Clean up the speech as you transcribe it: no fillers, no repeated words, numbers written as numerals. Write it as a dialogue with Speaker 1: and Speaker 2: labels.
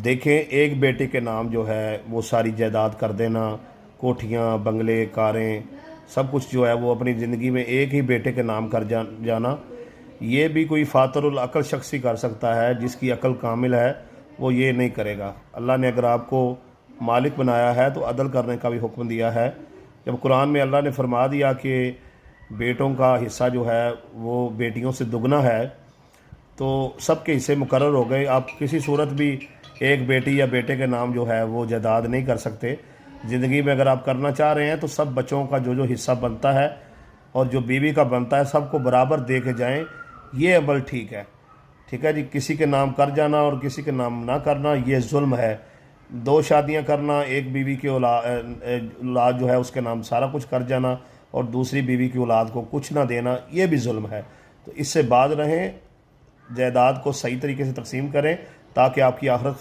Speaker 1: देखें, एक बेटे के नाम जो है वो सारी जायदाद कर देना, कोठियाँ, बंगले, कारें, सब कुछ जो है वो अपनी ज़िंदगी में एक ही बेटे के नाम कर जाना, ये भी कोई फातरुल अकल शख्स ही कर सकता है। जिसकी अकल कामिल है वो ये नहीं करेगा। अल्लाह ने अगर आपको मालिक बनाया है तो अदल करने का भी हुक्म दिया है। जब कुरान में अल्लाह ने फरमा दिया कि बेटों का हिस्सा जो है वो बेटियों से दुगना है, तो सबके हिस्से मुकर्रर हो गए। आप किसी सूरत भी एक बेटी या बेटे के नाम जो है वो जायदाद नहीं कर सकते। ज़िंदगी में अगर आप करना चाह रहे हैं तो सब बच्चों का जो जो हिस्सा बनता है और जो बीवी का बनता है सबको बराबर दे के जाएँ, ये अमल ठीक है। ठीक है जी। किसी के नाम कर जाना और किसी के नाम ना करना ये जुल्म है। दो शादियां करना, एक बीवी की औलाद जो है उसके नाम सारा कुछ कर जाना और दूसरी बीवी की औलाद को कुछ ना देना, ये भी जुल्म है। तो इससे बाज रहें, जायदाद को सही तरीके से तकसीम करें ताकि आपकी आखिरत